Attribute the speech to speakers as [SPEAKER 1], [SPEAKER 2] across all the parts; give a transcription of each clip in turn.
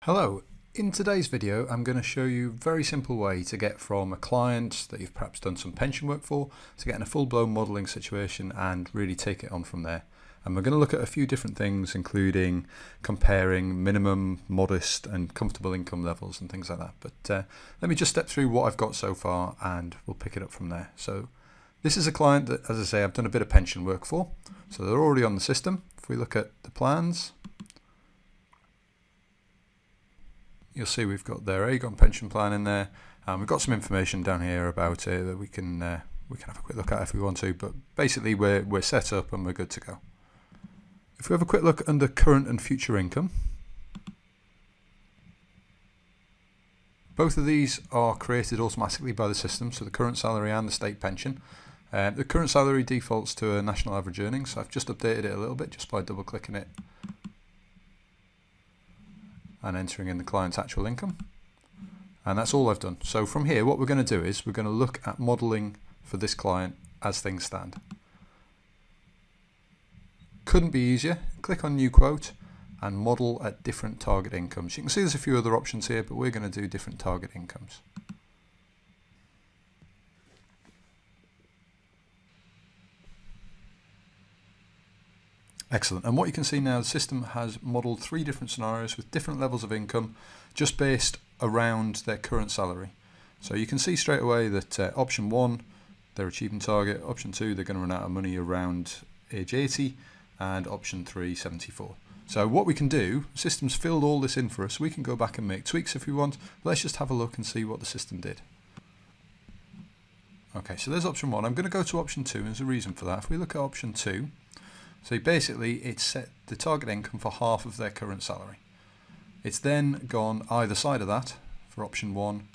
[SPEAKER 1] Hello, in today's video I'm going to show you a very simple way to get from a client that you've perhaps done some pension work for to get in a full-blown modelling situation and really take it on from there. And we're going to look at a few different things, including comparing minimum, modest and comfortable income levels and things like that. But let me just step through what I've got so far and we'll pick it up from there. So this is a client that, as I say, I've done a bit of pension work for. So they're already on the system. If we look at the plans, you'll see we've got their Aegon pension plan in there, and we've got some information down here about it that we can have a quick look at if we want to. But basically, we're set up and we're good to go. If we have a quick look under current and future income, both of these are created automatically by the system. So the current salary and the state pension. The current salary defaults to a national average earnings. So I've just updated it a little bit just by double clicking it and entering in the client's actual income, and that's all I've done. So from here what we're going to do is we're going to look at modelling for this client as things stand. Couldn't be easier. Click on new quote and model at different target incomes. You can see there's a few other options here, but we're going to do different target incomes. Excellent. And what you can see now, the system has modelled 3 different scenarios with different levels of income just based around their current salary. So you can see straight away that option 1, they're achieving target, option 2, they're going to run out of money around age 80, and option 3, 74. So what we can do, the system's filled all this in for us. We can go back and make tweaks if we want. Let's just have a look and see what the system did. Okay, so there's option 1. I'm going to go to option 2, and there's a reason for that. If we look at option 2, so basically it's set the target income for half of their current salary. It's then gone either side of that for option 1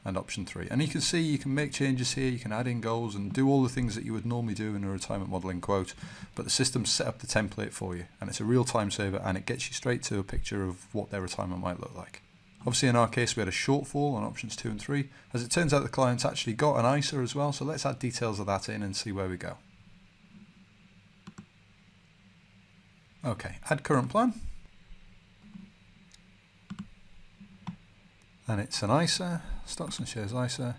[SPEAKER 1] and option 3. And you can see you can make changes here, you can add in goals and do all the things that you would normally do in a retirement modelling quote, but the system's set up the template for you, and it's a real time saver, and it gets you straight to a picture of what their retirement might look like. Obviously in our case we had a shortfall on options 2 and 3. As it turns out the client's actually got an ISA as well, so let's add details of that in and see where we go. Okay, add current plan, and it's an ISA, stocks and shares ISA,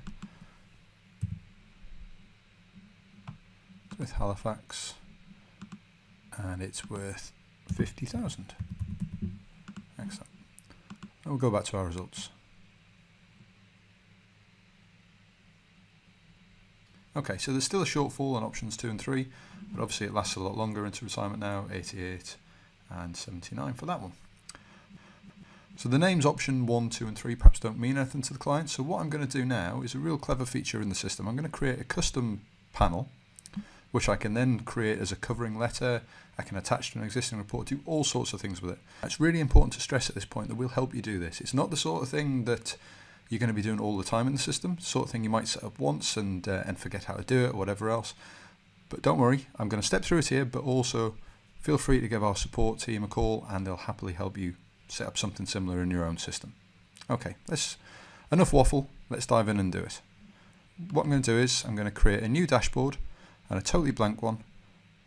[SPEAKER 1] with Halifax, and it's worth 50,000. Excellent. And we'll go back to our results. Okay, so there's still a shortfall on options 2 and 3, but obviously it lasts a lot longer into retirement now, 88 and 79 for that one. So the names option 1, 2 and 3 perhaps don't mean anything to the client, so what I'm going to do now is a real clever feature in the system. I'm going to create a custom panel, which I can then create as a covering letter. I can attach to an existing report, do all sorts of things with it. It's really important to stress at this point that we'll help you do this. It's not the sort of thing that you're going to be doing all the time in the system, the sort of thing you might set up once and forget how to do it or whatever else. But don't worry, I'm going to step through it here, but also feel free to give our support team a call and they'll happily help you set up something similar in your own system. Okay, enough waffle, let's dive in and do it. What I'm going to do is I'm going to create a new dashboard and a totally blank one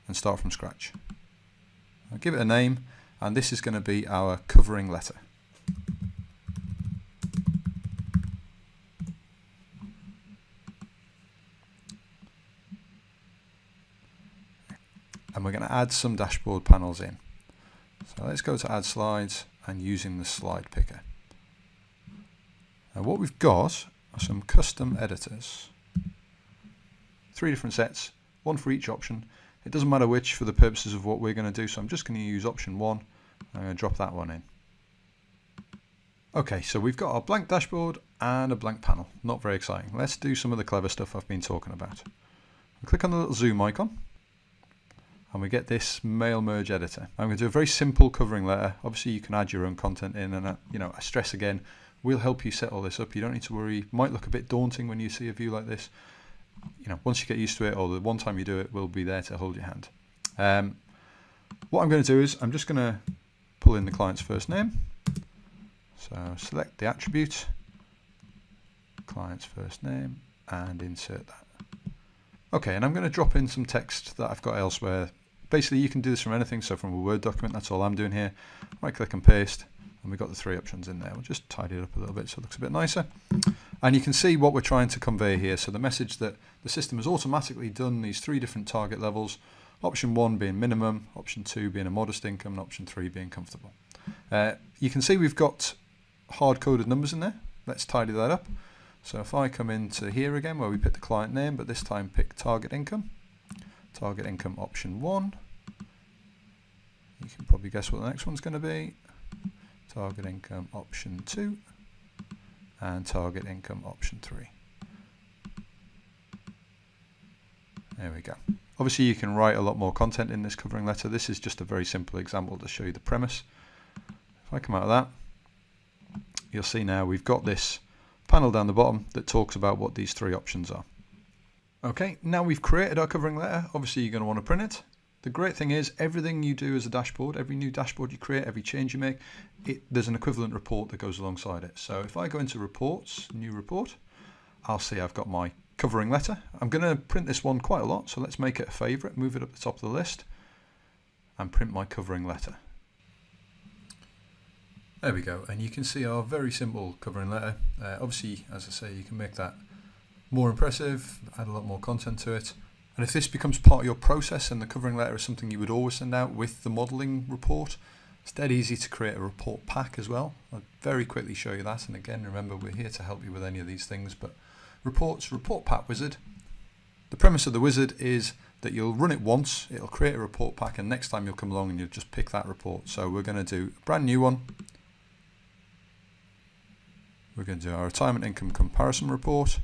[SPEAKER 1] and start from scratch. I'll give it a name, and this is going to be our covering letter. And we're going to add some dashboard panels in. So let's go to add slides and using the slide picker. Now what we've got are some custom editors. 3 different sets, 1 for each option. It doesn't matter which for the purposes of what we're going to do, so I'm just going to use option 1. I'm going to drop that one in. Okay, so we've got our blank dashboard and a blank panel. Not very exciting. Let's do some of the clever stuff I've been talking about. I'll click on the little zoom icon, and we get this mail merge editor. I'm going to do a very simple covering letter. Obviously you can add your own content in, and I stress again, we'll help you set all this up. You don't need to worry. It might look a bit daunting when you see a view like this. Once you get used to it, or the one time you do it, we'll be there to hold your hand. What I'm going to do is I'm just going to pull in the client's first name. So select the attribute, client's first name, and insert that. Okay, and I'm going to drop in some text that I've got elsewhere. Basically, you can do this from anything, so from a Word document, that's all I'm doing here. Right click and paste, and we've got the 3 options in there. We'll just tidy it up a little bit so it looks a bit nicer. And you can see what we're trying to convey here. So the message that the system has automatically done these 3 different target levels, option 1 being minimum, option 2 being a modest income, and option 3 being comfortable. You can see we've got hard-coded numbers in there. Let's tidy that up. So if I come into here again where we pick the client name, but this time pick target income option 1. You can probably guess what the next one's going to be. Target income option 2 and target income option 3. There we go. Obviously you can write a lot more content in this covering letter. This is just a very simple example to show you the premise. If I come out of that, you'll see now we've got this panel down the bottom that talks about what these 3 options are. Okay, now we've created our covering letter. Obviously you're going to want to print it. The great thing is everything you do as a dashboard, every new dashboard you create, every change you make, there's an equivalent report that goes alongside it. So if I go into reports, new report, I'll see I've got my covering letter. I'm going to print this one quite a lot, so let's make it a favourite, move it up the top of the list and print my covering letter. There we go, and you can see our very simple covering letter. Obviously, as I say, you can make that more impressive, add a lot more content to it. And if this becomes part of your process and the covering letter is something you would always send out with the modelling report, it's dead easy to create a report pack as well. I'll very quickly show you that. And again, remember, we're here to help you with any of these things. But reports, report pack wizard. The premise of the wizard is that you'll run it once, it'll create a report pack, and next time you'll come along and you'll just pick that report. So we're going to do a brand new one. We're going to do our retirement income comparison report.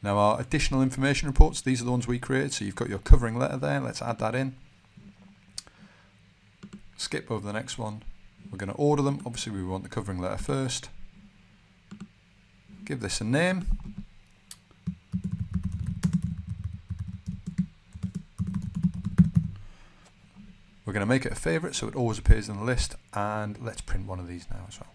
[SPEAKER 1] Now our additional information reports, these are the ones we created. So you've got your covering letter there. Let's add that in. Skip over the next one. We're going to order them. Obviously we want the covering letter first. Give this a name. We're going to make it a favourite so it always appears in the list, and let's print one of these now as well.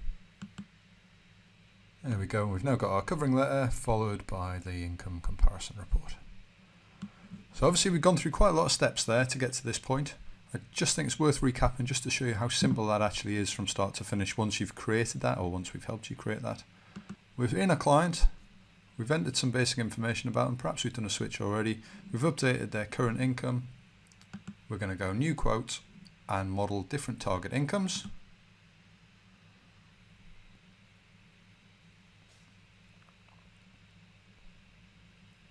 [SPEAKER 1] There we go, we've now got our covering letter followed by the income comparison report. So obviously we've gone through quite a lot of steps there to get to this point. I just think it's worth recapping just to show you how simple that actually is from start to finish once you've created that, or once we've helped you create that. We're in a client, we've entered some basic information about them, perhaps we've done a switch already, we've updated their current income, we're going to go new quote and model different target incomes.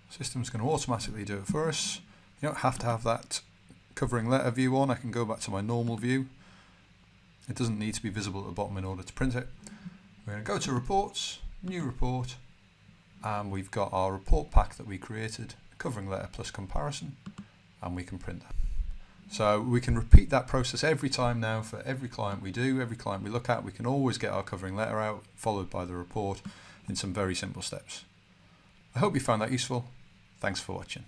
[SPEAKER 1] System's going to automatically do it for us. You don't have to have that covering letter view on. I can go back to my normal view. It doesn't need to be visible at the bottom in order to print it. We're going to go to reports, new report, and we've got our report pack that we created, covering letter plus comparison, and we can print that. So we can repeat that process every time now for every client we do, every client we look at. We can always get our covering letter out, followed by the report in some very simple steps. I hope you found that useful. Thanks for watching.